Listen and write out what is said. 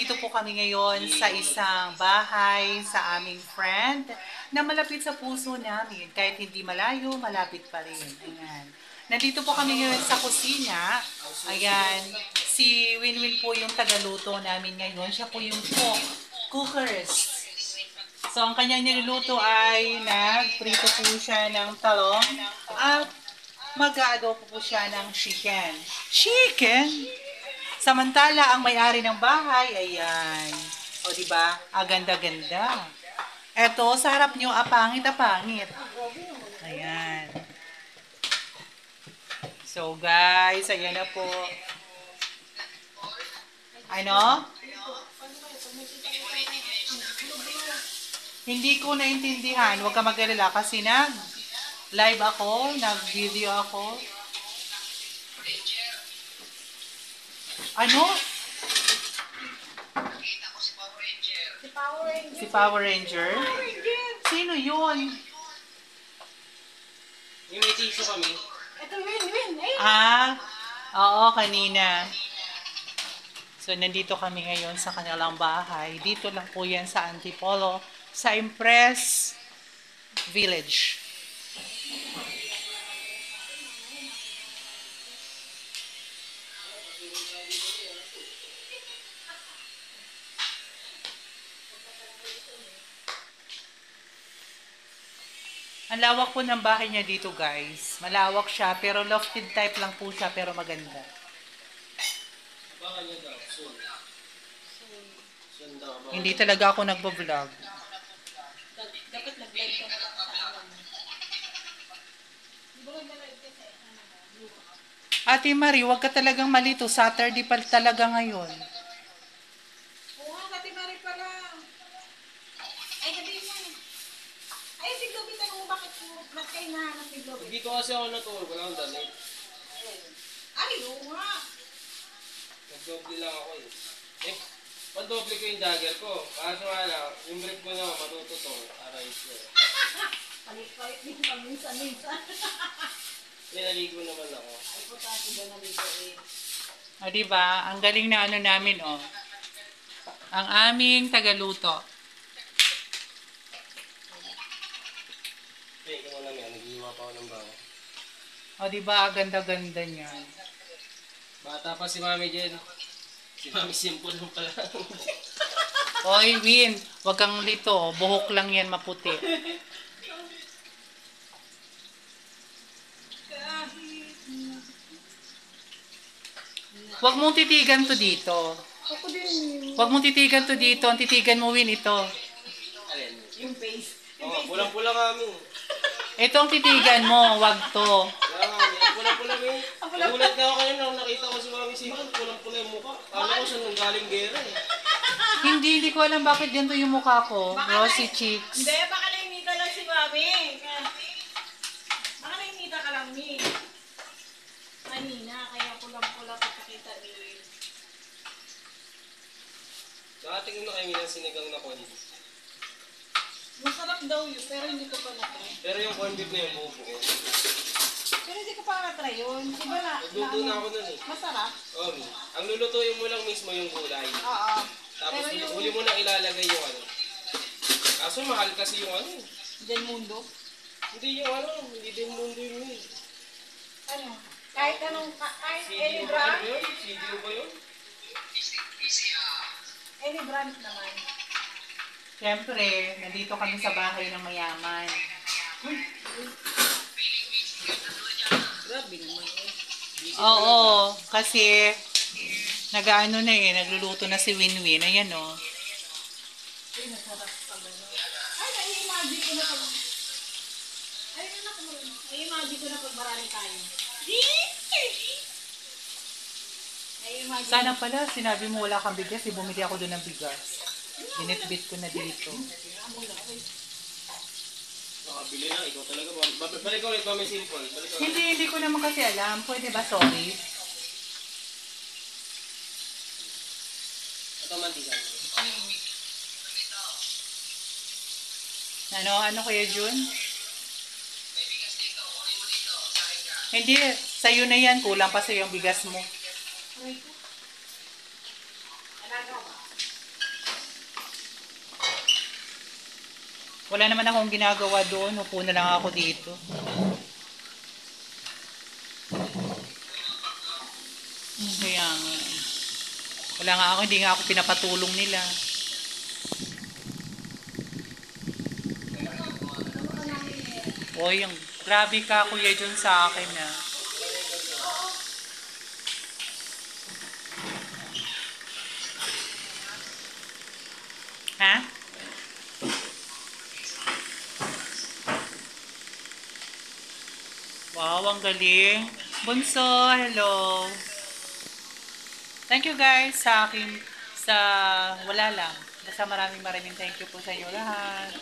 nandito po kami ngayon sa isang bahay sa aming friend na malapit sa puso namin. Kahit hindi malayo, malapit pa rin. Ayan. Nandito po kami ngayon sa kusina. Ayan. Si Winwin po yung tagaluto namin ngayon. Siya po yung cookers. So, ang kanyang niluluto ay nagprito po siya ng talong at mag-aadobo po siya ng chicken. Chicken? Samantala, ang may-ari ng bahay, ayan. O, diba? Aganda-ganda. Eto, sa harap nyo, apangit-apangit. Ayan. So, guys, ayan na po. Ano? Hindi ko naintindihan. Huwag ka mag-alala kasi nag-live ako, nag-video ako. Ano? Si Power Ranger? Sino yun? Yung may tiso kami. Ito, Win. Ay! Oo, kanina. So, nandito kami ngayon sa kanilang bahay. Dito lang po yan sa Antipolo, sa Impress Village. Ang lawak po ng bahay niya dito, guys. Malawak siya, pero lofted type lang po siya, pero maganda. Baka niya daw, soon. Soon daw. Hindi talaga ako nagbo-vlog. Dapat nag-live ka na lang sa alam. Di ba nag-live ka sa Ate Marie, wag ka talagang malito. Saturday pa talaga ngayon. Oo nga, Kati Mari pala. Ay, gabi mo. Ay, si Globy, tanong mo bakit ba't kayo nahanap ni Globy? Hindi ko kasi ako natulog. Wala akong damit. Ay, oo nga. Nag-doble lang ako eh. Pandoble ko yung jagger ko. Kaso nga lang, yung brief ko na matututong. Aray ko. Palit-palit din paminsan-minsan. Naligo naman ako. Ay, po tati ba naligo eh. O, diba? Ang galing na ano namin, oh. Ang aming tagaluto. Ikaw mo lang yan. Nag-iwa pa ako ng bawa. O, diba? Ganda-ganda niya. Bata pa si Mami Jen. Si Mami simple mo pala. Oy, Win, wag kang lito. Buhok lang yan maputi. Wag mong titigan to dito. Ako din. Wag mong titigan to dito. Ang titigan mo, Win, ito. Alin? Yung face. Oo, pulang-pula kami. Ito ang titigan mo. Wag to. Wala kami. Pulang-pula kami. Nagulat na ako kayo nang nakita ko si Mami simple. Pulang-pula yung mukha. Kala ko siya nung galing gera eh. Hindi ko alam bakit ganito yung mukha ko. Rosy cheeks. Hindi, baka nainita lang si Mami. Baka nainita ka lang, Mi. Kanina, kaya pulang-pula kapakita ni Will. Nakatingin na kayo ng sinigang na corned beef. Masarap daw yun, pero hindi ko pa na-try. Pero yung corned beef na yung buo ko. Pero hindi ko pa na-try yun. Diba Nagluto na ako nun eh. Masarap? Oo, Mi. Ang lulutuin mo lang mismo yung gulay. Oo. Tapos Pero yung- huli mo na ilalagay yung ano. Kaso mahal kasi yung ano. Del Mundo? Hindi yung ano, hindi din mundo yun eh. Ano? Kahit anong, kahit any CDO ba brand? ano yun? CDO ba yun? Any brand naman. Siyempre, nandito kami sa bahay ng mayaman. Grabe naman eh. Oo, kasi nag-ano na eh, nagluluto na si Winwin. Ayan oh. Ay, masarap pa gano'n. Ay, nai-imagine ko na pag... Ay, anak mo. Nai-imagine ko na pag marami tayo. Nai-imagine. Sana pala, sinabi mo wala kang bigas, bumili ako doon ng bigas. Binitbit ko na dito. Nakabili na, ikaw talaga. Balik ko ulit ba may simple? Balik ko ulit. Hindi ko naman kasi alam. Pwede ba? Sorry. Ito mantisan. Ano kuya Jun? Hindi, sa'yo na yan. Kulang pa sa'yo ang bigas mo. Aray ko. Alaga ba? Wala naman akong ginagawa doon. Upo na lang ako dito. Kaya nga. Wala nga ako, hindi nga ako pinapatulong nila. Oy, yung grabe ka kuya dyan sa akin na. Ha? Wow, ang galing. Bunso, hello. Thank you guys sa akin, sa wala lang. Basta maraming thank you po sa inyo lahat.